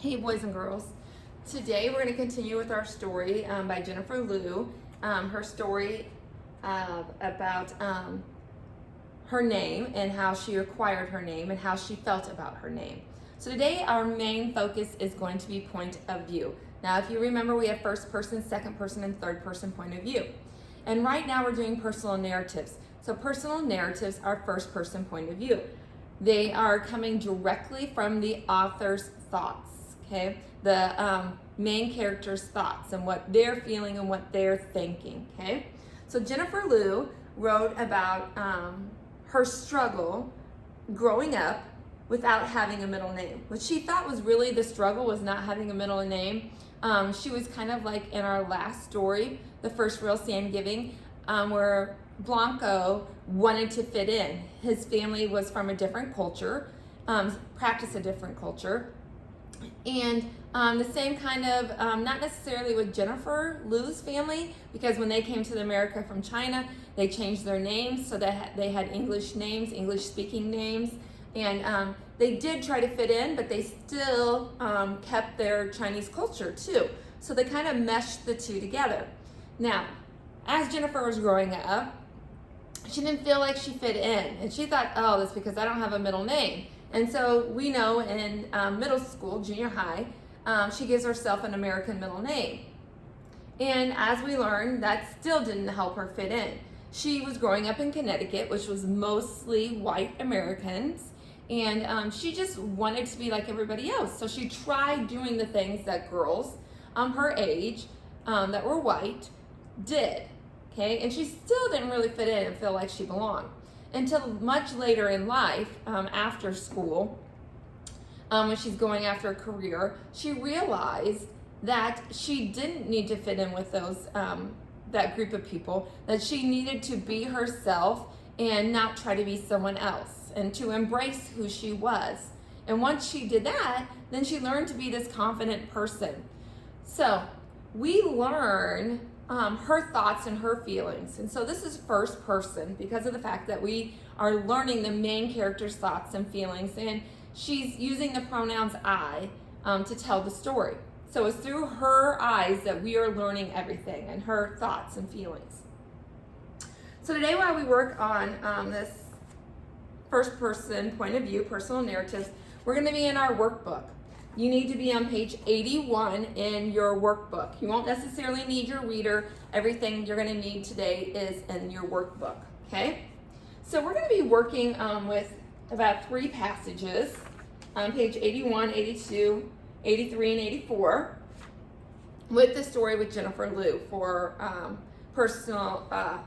Hey boys and girls, today we're going to continue with our story by Jennifer Liu. Her story about her name and how she acquired her name and how she felt about her name. So today our main focus is going to be point of view. Now if you remember, we have first person, second person, and third person point of view. And right now we're doing personal narratives. So personal narratives are first person point of view. They are coming directly from the author's thoughts. Okay, the main character's thoughts and what they're feeling and what they're thinking. Okay, so Jennifer Liu wrote about her struggle growing up without having a middle name. What she thought was really the struggle was not having a middle name. She was kind of like in our last story, the first real San Giving, where Blanco wanted to fit in. His family was from a different culture, practiced a different culture. And the same kind of, not necessarily with Jennifer Liu's family, because when they came to America from China, they changed their names so that they had English names, English speaking names. And they did try to fit in, but they still kept their Chinese culture too. So they kind of meshed the two together. Now, as Jennifer was growing up, she didn't feel like she fit in. And she thought, oh, that's because I don't have a middle name. And so we know in middle school, junior high, she gives herself an American middle name. And as we learned, that still didn't help her fit in. She was growing up in Connecticut, which was mostly white Americans, and she just wanted to be like everybody else. So she tried doing the things that girls her age that were white did, okay? And she still didn't really fit in and feel like she belonged. Until much later in life, after school, when she's going after a career, she realized that she didn't need to fit in with those that group of people, that she needed to be herself and not try to be someone else, and to embrace who she was. And once she did that, then she learned to be this confident person. So we learn her thoughts and her feelings. And so this is first person because of the fact that we are learning the main character's thoughts and feelings, and she's using the pronouns I to tell the story. So it's through her eyes that we are learning everything and her thoughts and feelings. So today while we work on this first person point of view, personal narratives, we're going to be in our workbook. You need to be on page 81 in your workbook. You won't necessarily need your reader. Everything you're going to need today is in your workbook, okay? So we're going to be working with about 3 passages on page 81, 82, 83, and 84 with the story with Jennifer Liu for personal,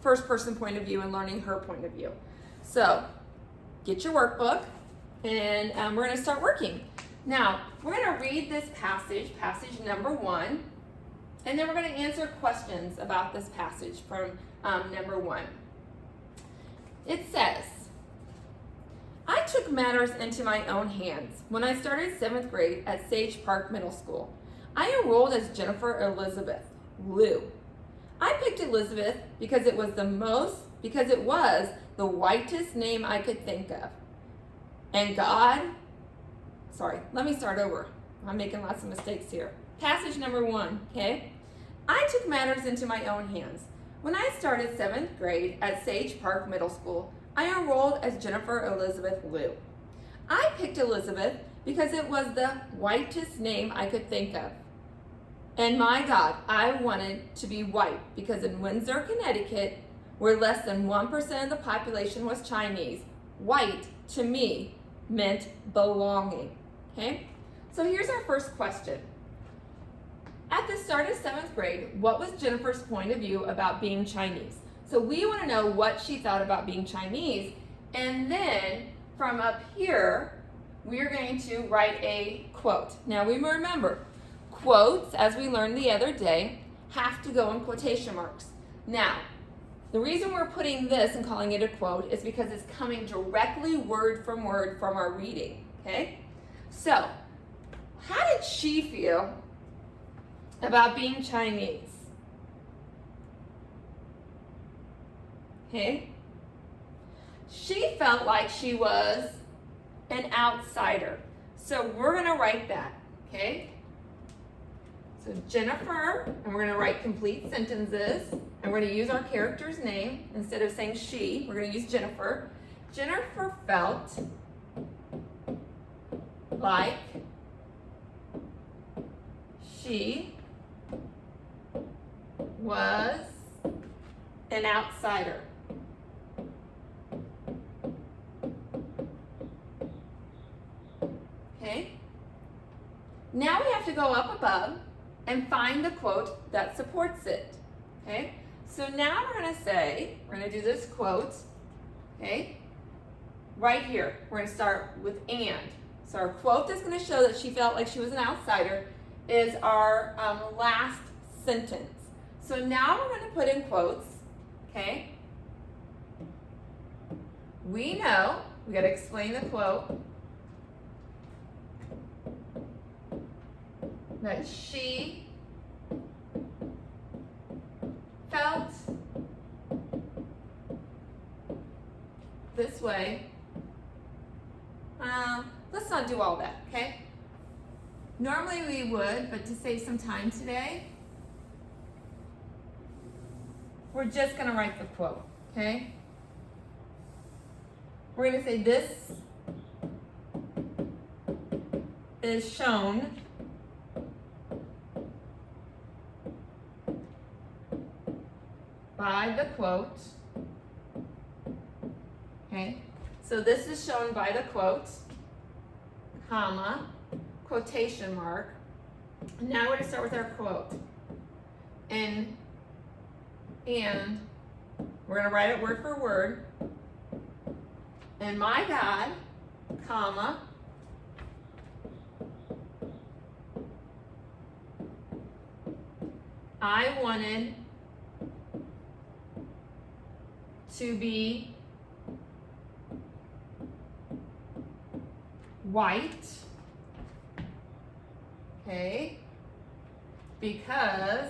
first person point of view and learning her point of view. So get your workbook and we're going to start working. Now, we're going to read this passage number 1, and then we're going to answer questions about this passage from number 1. It says, I took matters into my own hands when I started 7th grade at Sage Park Middle School. I enrolled as Jennifer Elizabeth Liu. I picked Elizabeth because it was the whitest name I could think of. And let me start over. I'm making lots of mistakes here. Passage number 1, okay? I took matters into my own hands. When I started 7th grade at Sage Park Middle School, I enrolled as Jennifer Elizabeth Liu. I picked Elizabeth because it was the whitest name I could think of. And my God, I wanted to be white because in Windsor, Connecticut, where less than 1% of the population was Chinese, white, to me, meant belonging. Okay, so here's our first question. At the start of 7th grade, what was Jennifer's point of view about being Chinese? So we want to know what she thought about being Chinese, and then from up here, we're going to write a quote. Now we remember, quotes, as we learned the other day, have to go in quotation marks. Now, the reason we're putting this and calling it a quote is because it's coming directly word from our reading, okay? So, how did she feel about being Chinese? Okay? She felt like she was an outsider. So we're going to write that, okay? So Jennifer, and we're going to write complete sentences, and we're going to use our character's name. Instead of saying she, we're going to use Jennifer. Jennifer felt like she was an outsider. Okay? Now we have to go up above and find the quote that supports it. Okay? So now we're going to do this quote, okay? Right here. We're going to start with and. So our quote that's going to show that she felt like she was an outsider is our last sentence. So now we're going to put in quotes, okay? We know, we got to explain the quote, that she felt this way. Let's not do all that, okay? Normally we would, but to save some time today, we're just going to write the quote, okay? We're going to say this is shown by the quote, okay? So this is shown by the quote, comma, quotation mark. Now we're going to start with our quote. And we're going to write it word for word. And my God, comma, I wanted to be white, okay, because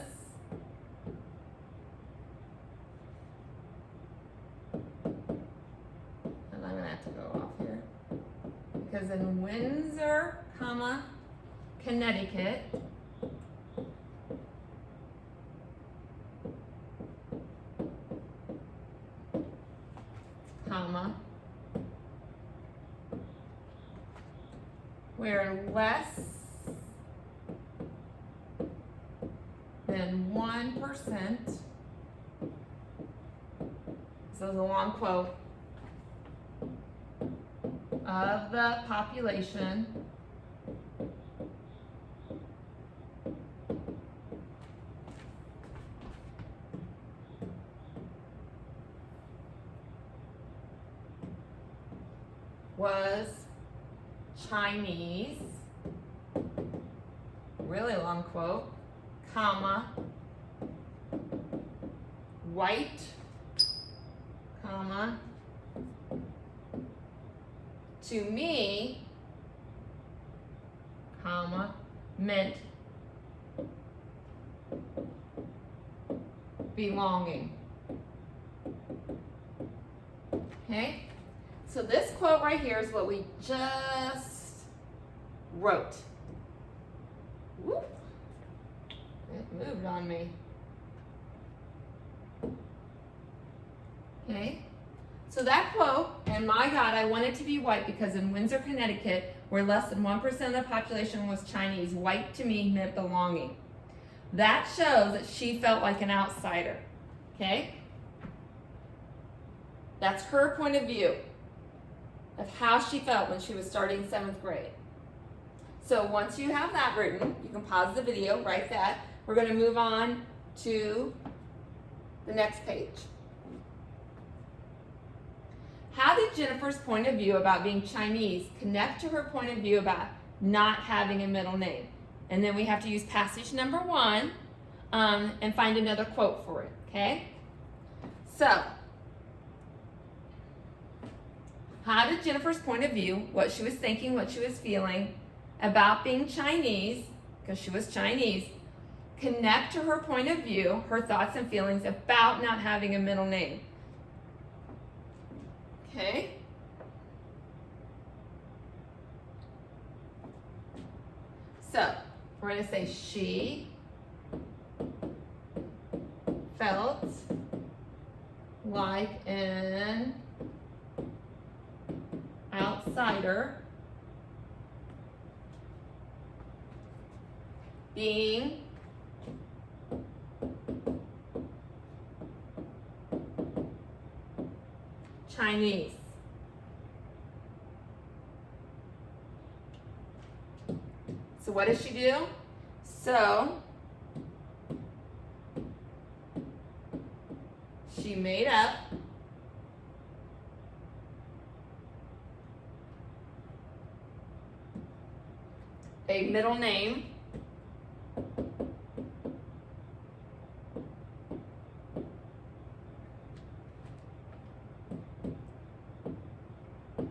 and I'm going to have to go off here, because in Windsor, comma, Connecticut, comma, where less than 1%, so it's a long quote, of the population was Chinese, really long quote, comma, white, comma, to me, comma, meant belonging. Okay? So this quote right here is what we just wrote. Whoop. It moved on me. Okay? So that quote, and my God, I wanted to be white because in Windsor, Connecticut, where less than 1% of the population was Chinese, white to me meant belonging. That shows that she felt like an outsider. Okay? That's her point of view of how she felt when she was starting 7th grade. So once you have that written, you can pause the video, write that. We're going to move on to the next page. How did Jennifer's point of view about being Chinese connect to her point of view about not having a middle name? And then we have to use passage number 1 and find another quote for it, okay? So, how did Jennifer's point of view, what she was thinking, what she was feeling about being Chinese, because she was Chinese, connect to her point of view, her thoughts and feelings about not having a middle name? Okay? So we're going to say she felt like an outsider being Chinese. So what does she do? So she made up a middle name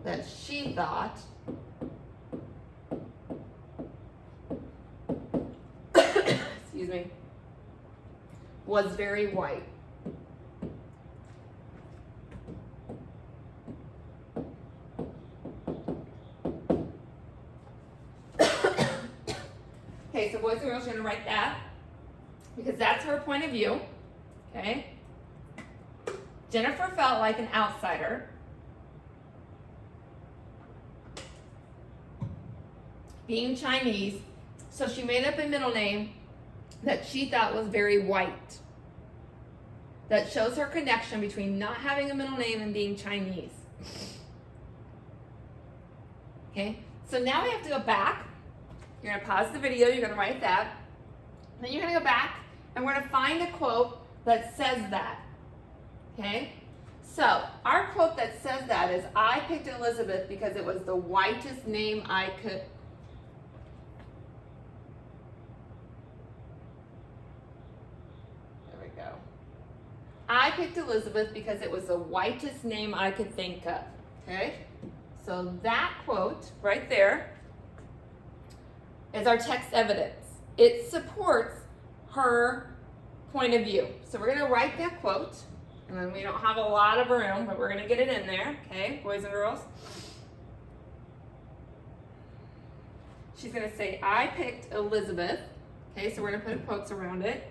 that she thought excuse me, was very white. Okay, so boys and girls, you're going to write that because that's her point of view. Okay? Jennifer felt like an outsider being Chinese, so she made up a middle name that she thought was very white. That shows her connection between not having a middle name and being Chinese. Okay, so now we have to go back. You're going to pause the video, you're going to write that. Then you're going to go back and we're going to find a quote that says that. Okay, so our quote that says that is, I picked Elizabeth because it was the whitest name I could. I picked Elizabeth because it was the whitest name I could think of. Okay? So that quote right there is our text evidence. It supports her point of view. So we're going to write that quote. And then we don't have a lot of room, but we're going to get it in there. Okay, boys and girls? She's going to say, I picked Elizabeth. Okay, so we're going to put quotes around it.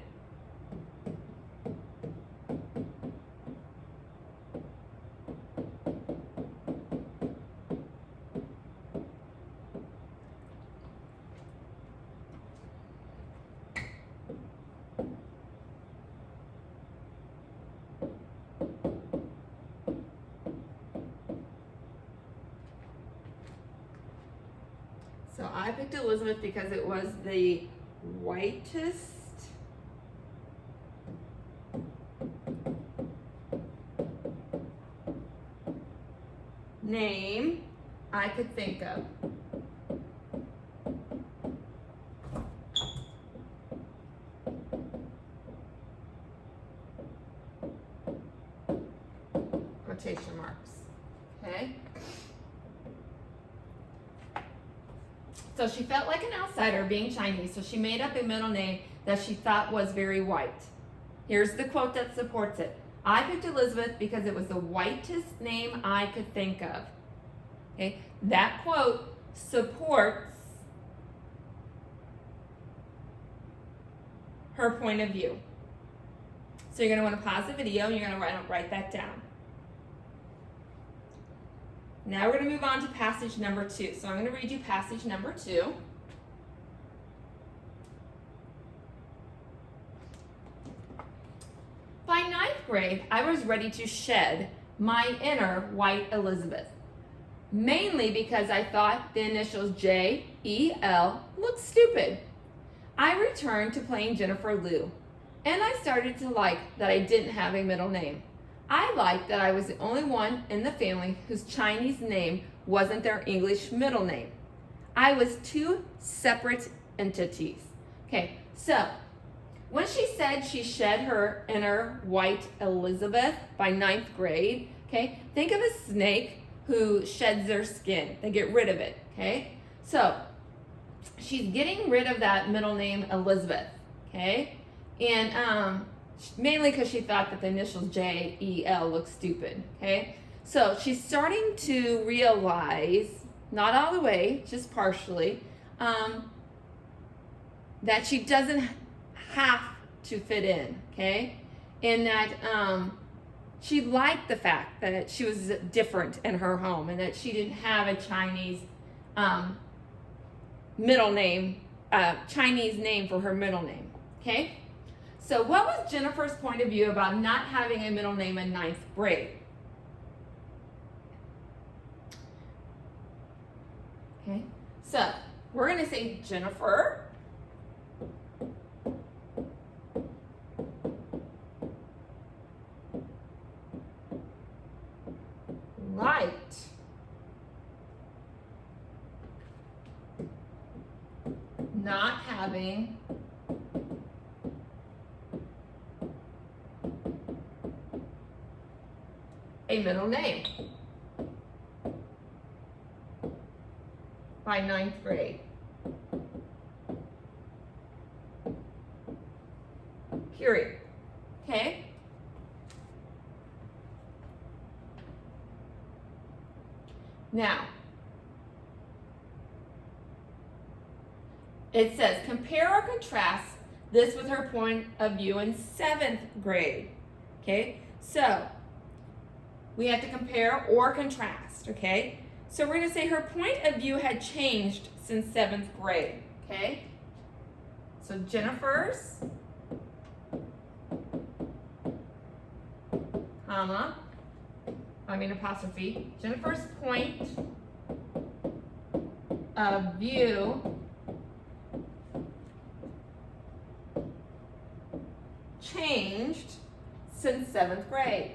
So I picked Elizabeth because it was the whitest name I could think of. Quotation marks. Okay? So she felt like an outsider being Chinese, so she made up a middle name that she thought was very white. Here's the quote that supports it. I picked Elizabeth because it was the whitest name I could think of. Okay, that quote supports her point of view. So you're going to want to pause the video and you're going to write that down. Now we're going to move on to passage number 2. So I'm going to read you passage number 2. By 9th grade, I was ready to shed my inner white Elizabeth, mainly because I thought the initials J-E-L looked stupid. I returned to playing Jennifer Lou, and I started to like that I didn't have a middle name. I liked that I was the only one in the family whose Chinese name wasn't their English middle name. I was two separate entities. Okay, so when she said she shed her inner white Elizabeth by 9th grade, okay, think of a snake who sheds their skin. They get rid of it, okay? So she's getting rid of that middle name Elizabeth, okay? And mainly because she thought that the initials J-E-L looked stupid, okay? So she's starting to realize, not all the way, just partially, that she doesn't have to fit in, okay? And that she liked the fact that she was different in her home and that she didn't have a Chinese middle name, Chinese name for her middle name, okay? So what was Jennifer's point of view about not having a middle name in 9th grade? Okay, so we're going to say Jennifer liked not having a middle name by 9th grade. Period. Okay? Now, it says, compare or contrast this with her point of view in 7th grade. Okay? So, we have to compare or contrast, okay? So we're going to say her point of view had changed since 7th grade, okay? So Jennifer's, comma, apostrophe, Jennifer's point of view changed since 7th grade.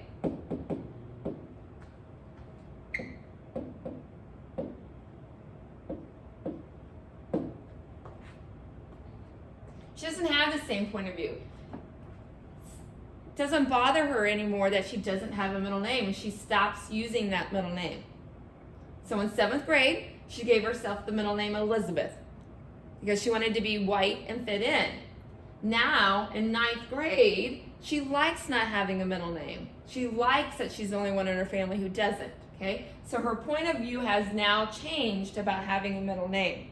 She doesn't have the same point of view. It doesn't bother her anymore that she doesn't have a middle name, and she stops using that middle name. So in 7th grade, she gave herself the middle name Elizabeth because she wanted to be white and fit in. Now, in 9th grade, she likes not having a middle name. She likes that she's the only one in her family who doesn't, okay? So her point of view has now changed about having a middle name.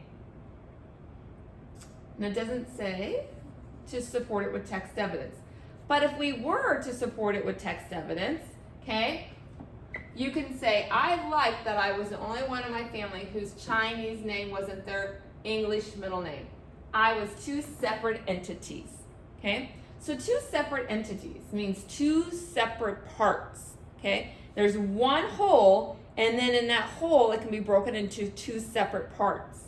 And it doesn't say to support it with text evidence. But if we were to support it with text evidence, okay, you can say, I like that I was the only one in my family whose Chinese name wasn't their English middle name. I was two separate entities, okay? So two separate entities means two separate parts, okay? There's one whole, and then in that whole, it can be broken into two separate parts.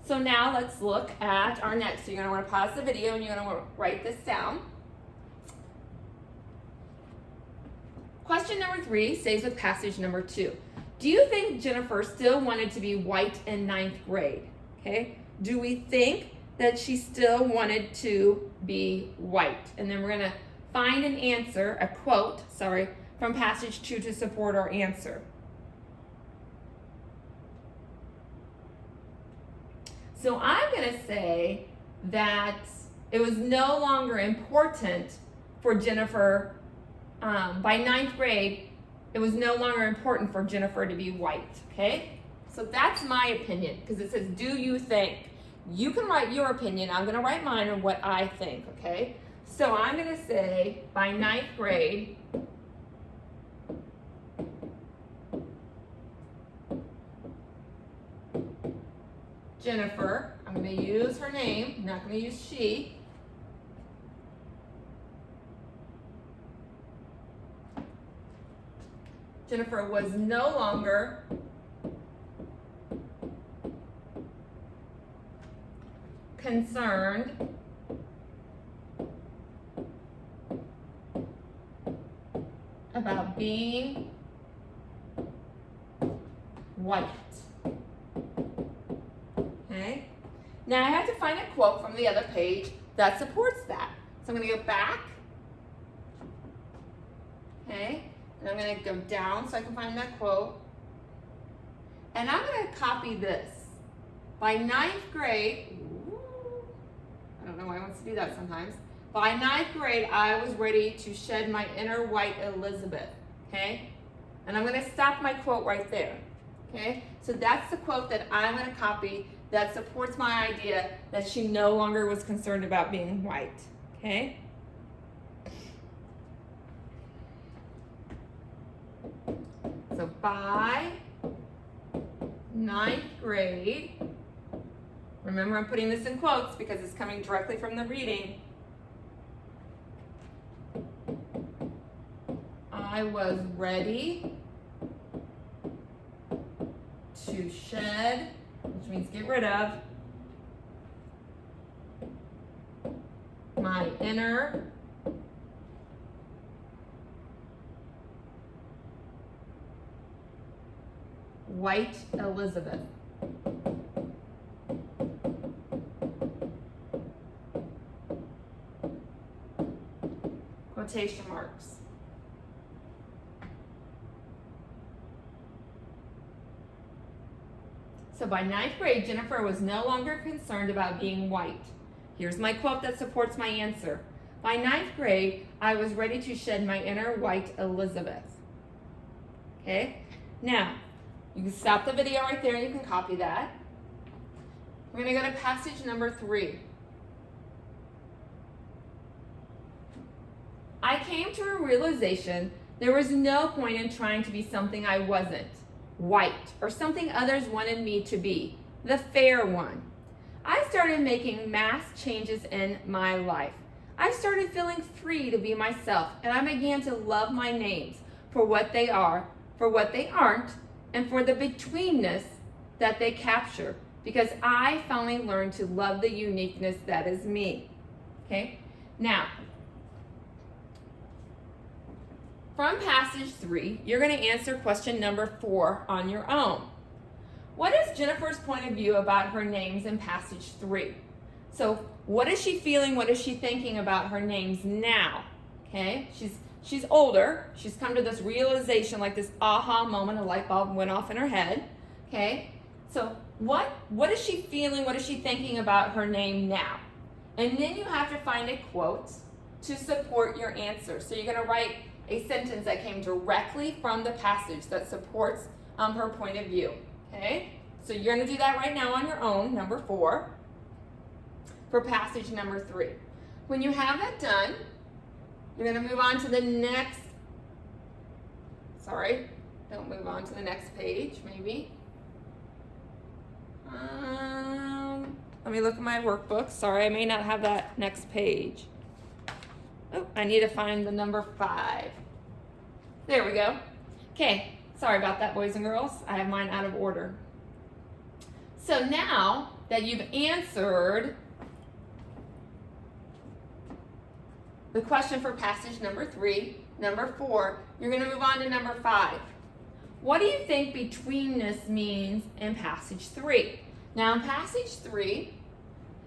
So now let's look at our next. So you're going to want to pause the video and you're going to want to write this down. Question number 3 stays with passage number 2. Do you think Jennifer still wanted to be white in 9th grade? Okay. Do we think that she still wanted to be white? And then we're going to find an answer, a quote, from passage 2 to support our answer. So I'm going to say that it was no longer important for Jennifer, by 9th grade, it was no longer important for Jennifer to be white, okay? So that's my opinion, because it says, do you think? You can write your opinion. I'm going to write mine on what I think, okay? So I'm going to say, by 9th grade, Jennifer, I'm going to use her name, I'm not going to use she. Jennifer was no longer concerned about being white. Okay? Now I have to find a quote from the other page that supports that. So I'm going to go back. Okay? And I'm going to go down so I can find that quote. And I'm going to copy this. By 9th grade, I don't know why I wants to do that sometimes. By 9th grade, I was ready to shed my inner white Elizabeth. Okay? And I'm going to stop my quote right there. Okay? So that's the quote that I'm going to copy that supports my idea that she no longer was concerned about being white. Okay? So by 9th grade, remember I'm putting this in quotes because it's coming directly from the reading. I was ready to shed, which means get rid of, my inner white Elizabeth. Quotation marks. So by 9th grade, Jennifer was no longer concerned about being white. Here's my quote that supports my answer. By 9th grade, I was ready to shed my inner white Elizabeth. Okay? Now, you can stop the video right there and you can copy that. We're going to go to passage number 3. I came to a realization there was no point in trying to be something I wasn't, white, or something others wanted me to be, the fair one. I started making mass changes in my life. I started feeling free to be myself, and I began to love my names for what they are, for what they aren't, and for the betweenness that they capture, because I finally learned to love the uniqueness that is me. Okay? Now, from passage 3, you're going to answer question number 4 on your own. What is Jennifer's point of view about her names in passage 3? So, what is she feeling? What is she thinking about her names now? Okay? She's older. She's come to this realization, like this aha moment, a light bulb went off in her head. Okay? So, what is she feeling? What is she thinking about her name now? And then you have to find a quote to support your answer. So, you're going to write a sentence that came directly from the passage that supports her point of view. Okay? So you're going to do that right now on your own, number 4, for passage number 3. When you have that done, you're going to move on to the next, don't move on to the next page, maybe. Let me look at my workbook. Sorry, I may not have that next page. Oh, I need to find the number 5. There we go. Okay, sorry about that, boys and girls. I have mine out of order. So now that you've answered the question for passage number 3, number 4, you're going to move on to number 5. What do you think betweenness means in passage 3? Now in passage 3,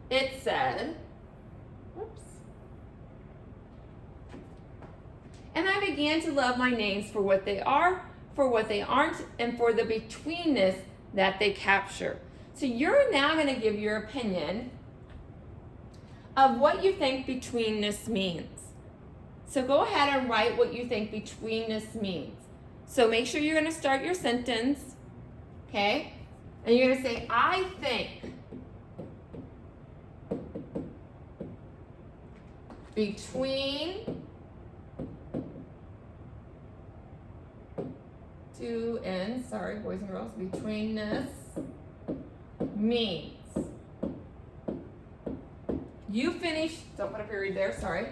it said, and I began to love my names for what they are, for what they aren't, and for the betweenness that they capture. So you're now going to give your opinion of what you think betweenness means. So go ahead and write what you think betweenness means. So make sure you're going to start your sentence, okay? And you're going to say, I think between two N's, sorry, boys and girls, betweenness means. You finish, don't put a period there, sorry.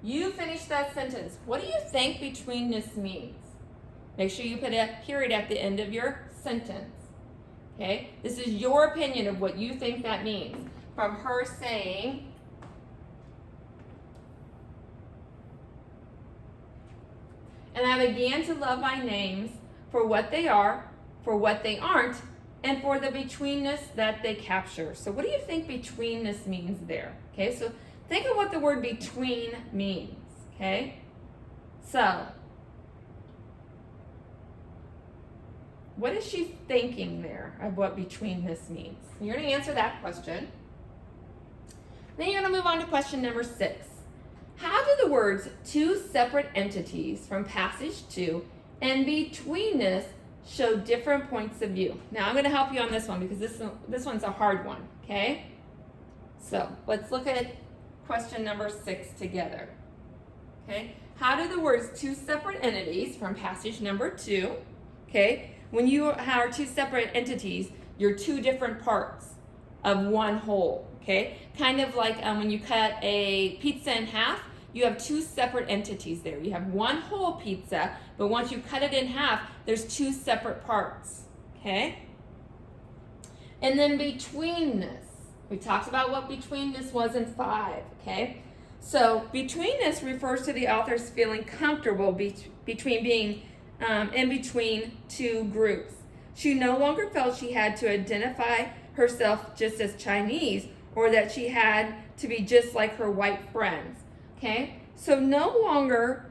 You finish that sentence. What do you think betweenness means? Make sure you put a period at the end of your sentence. Okay? This is your opinion of what you think that means. From her saying, and I began to love my names for what they are, for what they aren't, and for the betweenness that they capture. So what do you think betweenness means there? Okay, so think of what the word between means. Okay? So, what is she thinking there of what betweenness means? You're going to answer that question. Then you're going to move on to question number 6. How do the words two separate entities from passage 2 and betweenness show different points of view. Now I'm going to help you on this one because this one's a hard one, okay? So let's look at question number 6 together, okay? How do the words two separate entities from passage number 2, okay? When you are two separate entities, you're two different parts of one whole, okay? Kind of like when you cut a pizza in half, you have two separate entities there. You have one whole pizza, but once you cut it in half, there's two separate parts, okay? And then betweenness. We talked about what betweenness was in 5, okay? So betweenness refers to the author's feeling comfortable between being in between two groups. She no longer felt she had to identify herself just as Chinese or that she had to be just like her white friends. Okay, so no longer,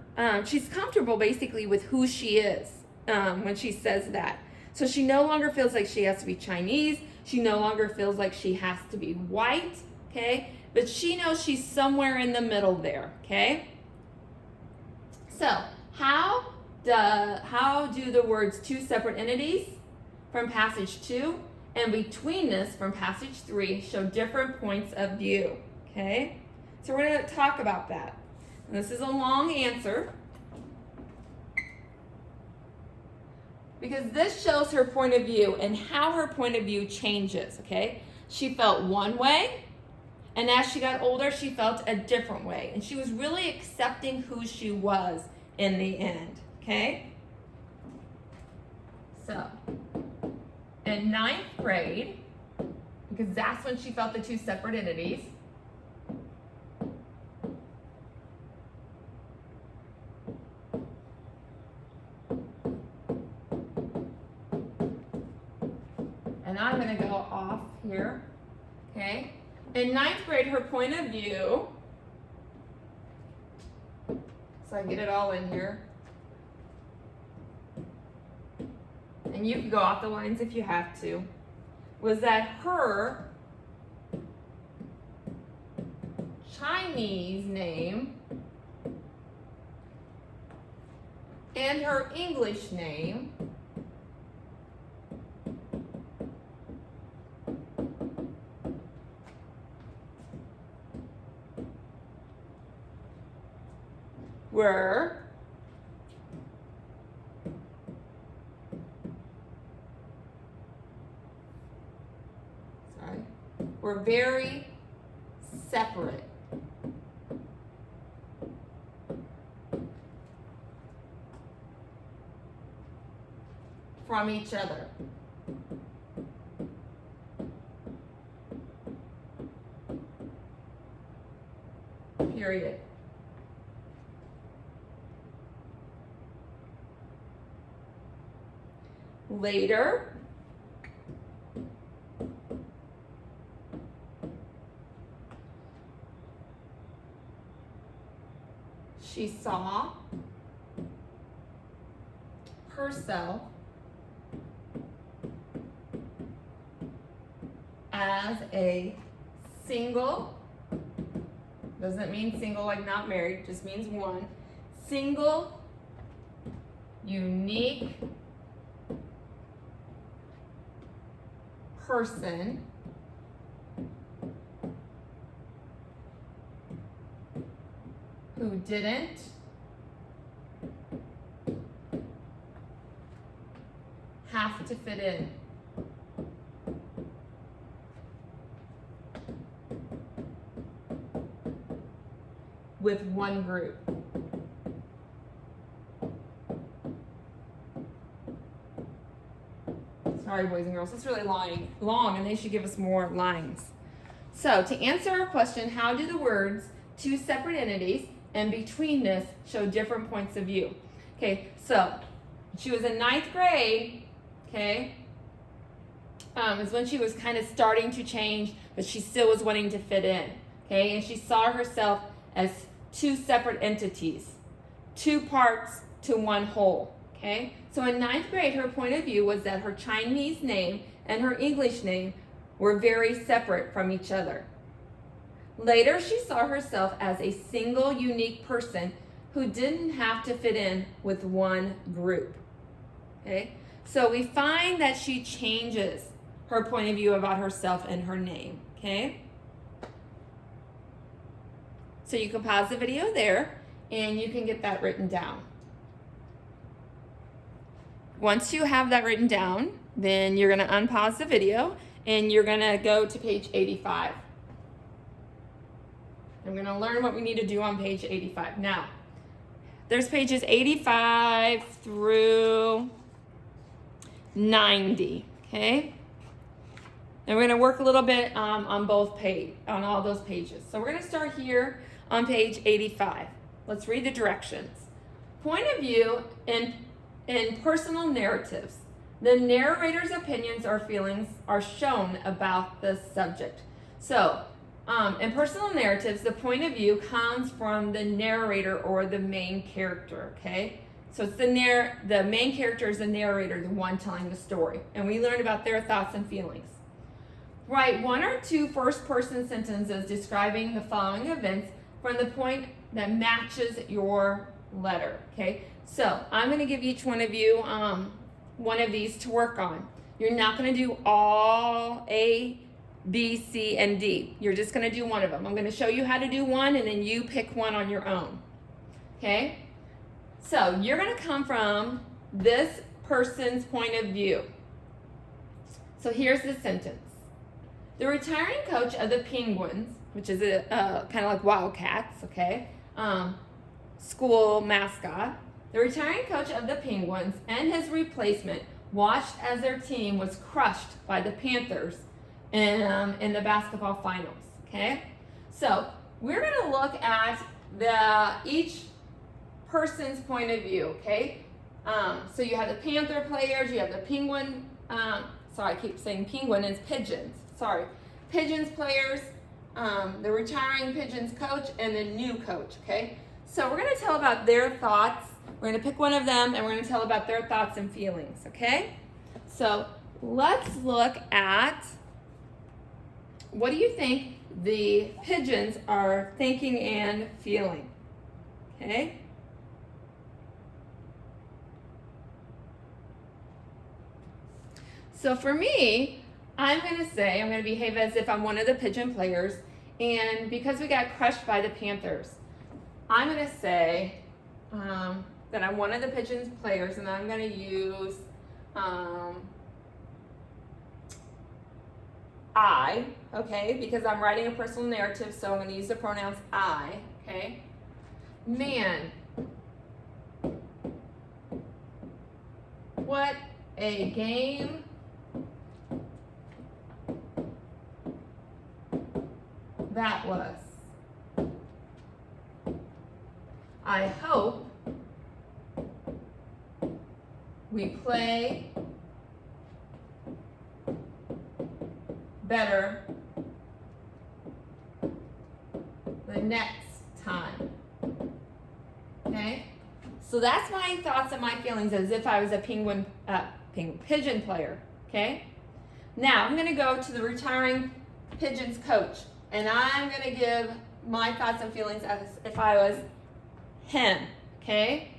she's comfortable basically with who she is when she says that. So she no longer feels like she has to be Chinese. She no longer feels like she has to be white, okay? But she knows she's somewhere in the middle there, okay? So how do the words two separate entities from passage 2 and betweenness from passage 3 show different points of view, okay? So we're going to talk about that. And this is a long answer because this shows her point of view and how her point of view changes, okay? She felt one way, and as she got older, she felt a different way. And she was really accepting who she was in the end, okay? So, in 9th grade, because that's when she felt the two separate entities, and I'm going to go off here, okay? In 9th grade, her point of view, so I get it all in here, and you can go off the lines if you have to, was that her Chinese name and her English name were very separate from each other. Period. Later, she saw herself as a single, doesn't mean single like not married, just means one, single, unique person who didn't have to fit in. With one group. Sorry, boys and girls, it's really long, and they should give us more lines. So, to answer our question, how do the words two separate entities and betweenness show different points of view? Okay, so she was in 9th grade, okay, is when she was kind of starting to change, but she still was wanting to fit in, okay, and she saw herself as two separate entities, two parts to one whole, okay? So in 9th grade, her point of view was that her Chinese name and her English name were very separate from each other. Later, she saw herself as a single, unique person who didn't have to fit in with one group, okay? So we find that she changes her point of view about herself and her name, okay? So you can pause the video there and you can get that written down. Once you have that written down, then you're going to unpause the video and you're going to go to page 85. I'm going to learn what we need to do on page 85. Now, there's pages 85 through 90, okay? And we're going to work a little bit on all those pages. So we're going to start here on page 85. Let's read the directions. Point of view in personal narratives. The narrator's opinions or feelings are shown about the subject. So, in personal narratives, the point of view comes from the narrator or the main character, okay? So it's the main character is the narrator, the one telling the story. And we learn about their thoughts and feelings. Write 1 or 2 first-person sentences describing the following events from the point that matches your letter, okay? So I'm going to give each one of you one of these to work on. You're not going to do all A, B, C, and D. You're just going to do one of them. I'm going to show you how to do one, and then you pick one on your own, okay? So you're going to come from this person's point of view. So here's the sentence. The retiring coach of the Penguins, which is a kind of like Wildcats, okay, school mascot. The retiring coach of the Penguins and his replacement watched as their team was crushed by the Panthers in the basketball finals, okay? So we're going to look at each person's point of view, okay? So you have the Panther players, you have the Penguin, sorry, I keep saying Penguin, it's Pigeons, sorry. Pigeons players, the retiring Pigeons coach, and the new coach, okay? So we're going to tell about their thoughts. We're going to pick one of them, and we're going to tell about their thoughts and feelings, okay? So let's look at, what do you think the Pigeons are thinking and feeling, okay? So for me, I'm going to behave as if I'm one of the Pigeon players, and because we got crushed by the Panthers, I'm going to say that I'm one of the Pigeons players, and I'm going to use I, okay, because I'm writing a personal narrative, so I'm going to use the pronouns I, okay? Man, what a game that was. I hope we play better the next time. Okay? So that's my thoughts and my feelings as if I was a Pigeon player. Okay? Now I'm going to go to the retiring Pigeons coach, and I'm going to give my thoughts and feelings as if I was him. Okay?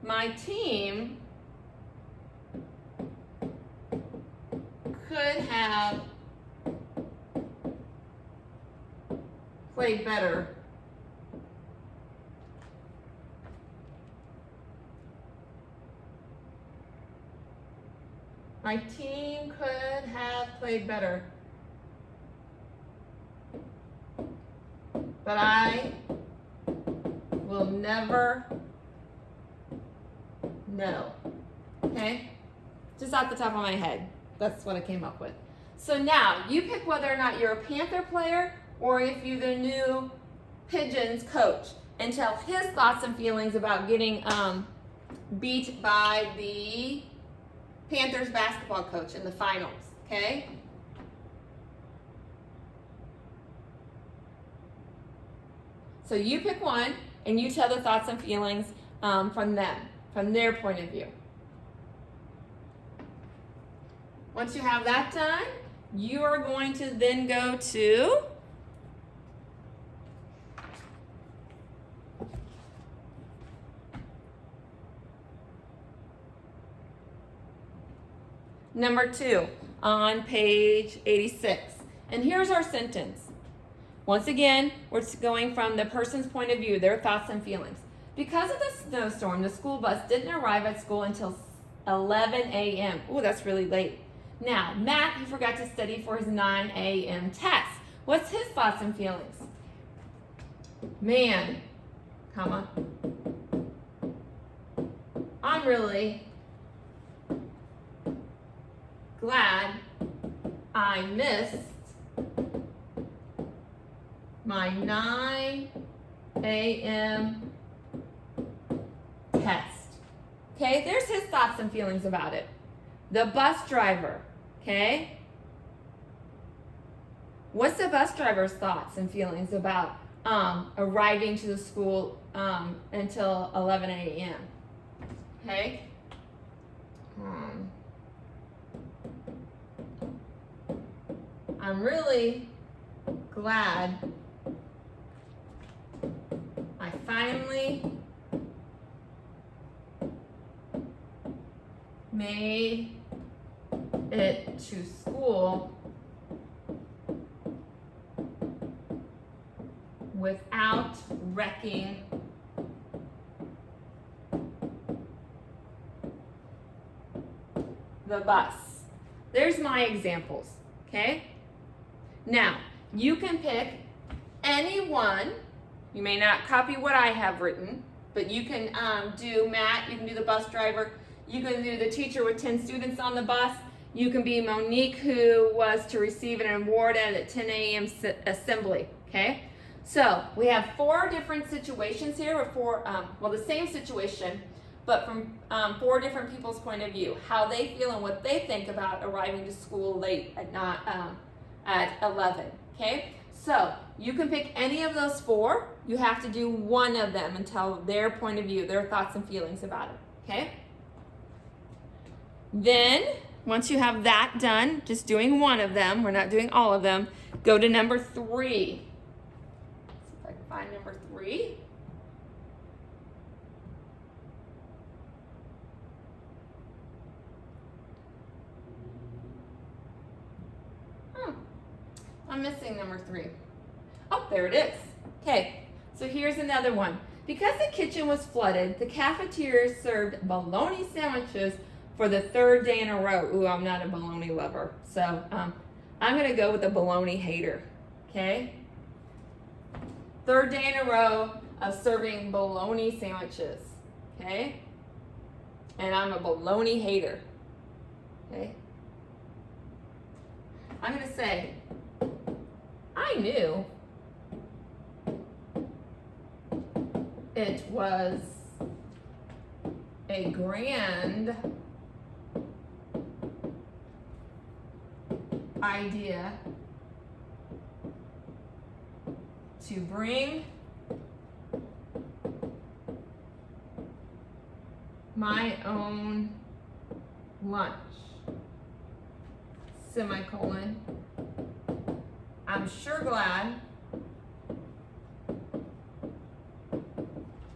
My team could have played better. My team could have played better. But I will never know. Okay? Just off the top of my head. That's what I came up with. So now, you pick whether or not you're a Panther player or if you're the new Pigeons coach, and tell his thoughts and feelings about getting beat by the Panthers basketball coach in the finals. Okay? So you pick one, and you tell the thoughts and feelings from them, from their point of view. Once you have that done, you are going to then go to Number 2 on page 86. And here's our sentence. Once again, we're going from the person's point of view, their thoughts and feelings. Because of the snowstorm, the school bus didn't arrive at school until 11 a.m. Oh, that's really late. Now, Matt, he forgot to study for his 9 a.m. test. What's his thoughts and feelings? Man, comma, I'm really glad I missed my 9 a.m. test. Okay, there's his thoughts and feelings about it. The bus driver, okay? What's the bus driver's thoughts and feelings about arriving to the school until 11 a.m.? Okay? I'm really glad I finally made it to school without wrecking the bus. There's my examples, okay? Now, you can pick any one. You may not copy what I have written, but you can do Matt, you can do the bus driver, you can do the teacher with 10 students on the bus, you can be Monique, who was to receive an award at a 10 a.m. assembly, okay? So we have 4 different situations here, or 4, well, the same situation, but from 4 different people's point of view, how they feel and what they think about arriving to school late at 11, okay? So you can pick any of those 4. You have to do one of them and tell their point of view, their thoughts and feelings about it, okay? Then, once you have that done, just doing one of them, we're not doing all of them, go to number 3. Let's see if I can find number 3. I'm missing number 3. Oh, there it is. Okay, so here's another one. Because the kitchen was flooded, the cafeteria served bologna sandwiches for the 3rd day in a row. Ooh, I'm not a bologna lover, so I'm gonna go with a bologna hater, okay? 3rd day in a row of serving bologna sandwiches, okay? And I'm a bologna hater, okay? I'm gonna say, I knew it was a grand idea to bring my own lunch, semicolon. I'm sure glad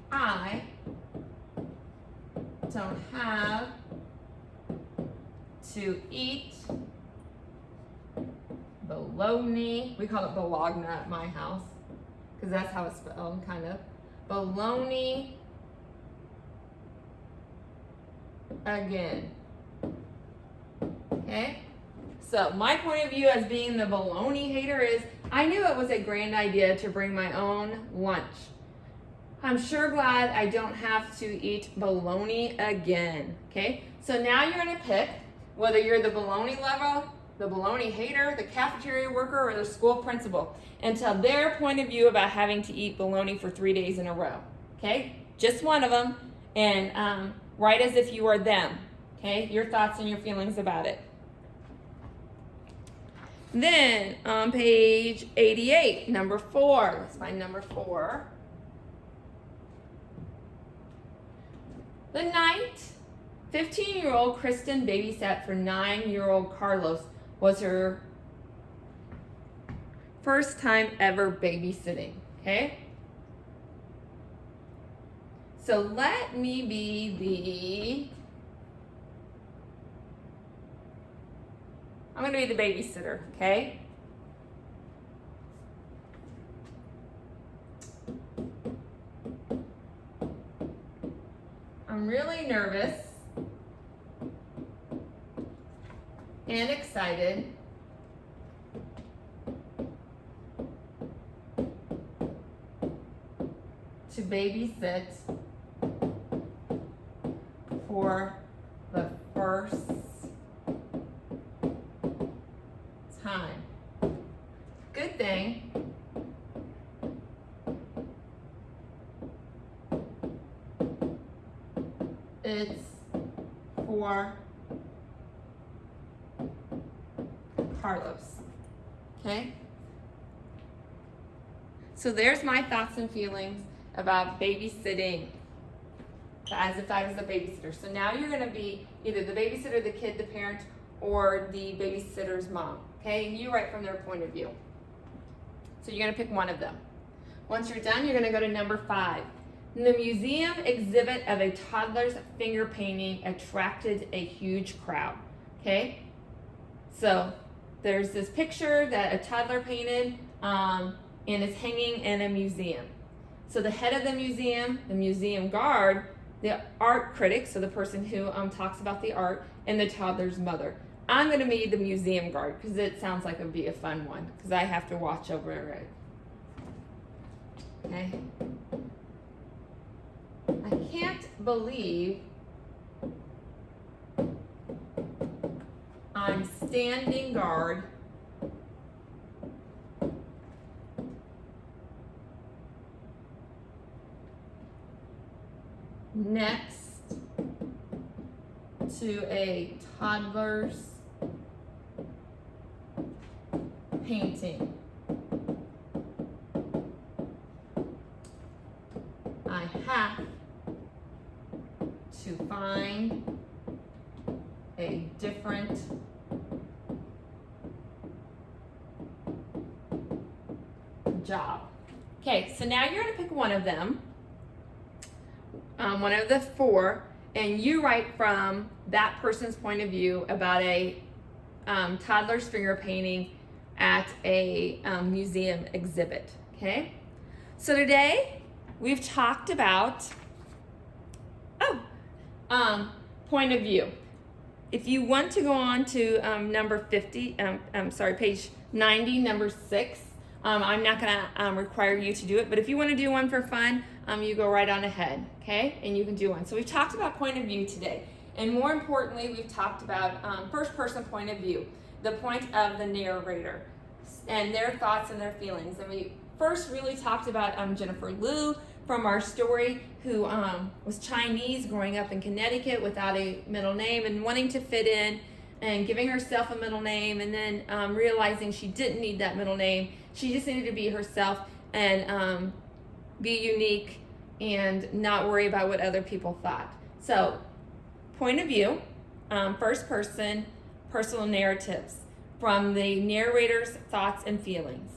I don't have to eat bologna. We call it bologna at my house because that's how it's spelled, kind of. Bologna again. Okay? So my point of view as being the bologna hater is, I knew it was a grand idea to bring my own lunch. I'm sure glad I don't have to eat bologna again. Okay? So now you're going to pick whether you're the bologna lover, the bologna hater, the cafeteria worker, or the school principal, and tell their point of view about having to eat bologna for 3 days in a row. Okay? Just one of them, and write as if you are them. Okay? Your thoughts and your feelings about it. Then on page 88, number 4. Let's find number 4. The night 15-year-old Kristen babysat for 9-year-old Carlos was her first time ever babysitting. Okay? So let me be I'm going to be the babysitter, okay? I'm really nervous and excited to babysit for the first time. Good thing it's for Carlos. Okay? So there's my thoughts and feelings about babysitting, as if I was a babysitter. So now you're going to be either the babysitter, the kid, the parent, or the babysitter's mom. Okay? And you write from their point of view. So you're going to pick one of them. Once you're done, you're going to go to number 5. The museum exhibit of a toddler's finger painting attracted a huge crowd. Okay? So there's this picture that a toddler painted, and it's hanging in a museum. So the head of the museum guard, the art critic, so the person who talks about the art, and the toddler's mother. I'm going to be the museum guard because it sounds like it would be a fun one because I have to watch over it. Okay. I can't believe I'm standing guard next to a toddler's painting. I have to find a different job. Okay, so now you're going to pick one of them, one of the 4, and you write from that person's point of view about a toddler's finger painting at a museum exhibit. Okay, so today we've talked about point of view. If you want to go on to number 50, page 90, number 6, I'm not going to require you to do it, but if you want to do one for fun, you go right on ahead, okay? And you can do one. So we've talked about point of view today. And more importantly, we've talked about first person point of view, the point of the narrator and their thoughts and their feelings. And we first really talked about Jennifer Liu from our story, who was Chinese, growing up in Connecticut without a middle name and wanting to fit in and giving herself a middle name, and then realizing she didn't need that middle name. She just needed to be herself and be unique and not worry about what other people thought. So, point of view, first person, personal narratives from the narrator's thoughts and feelings.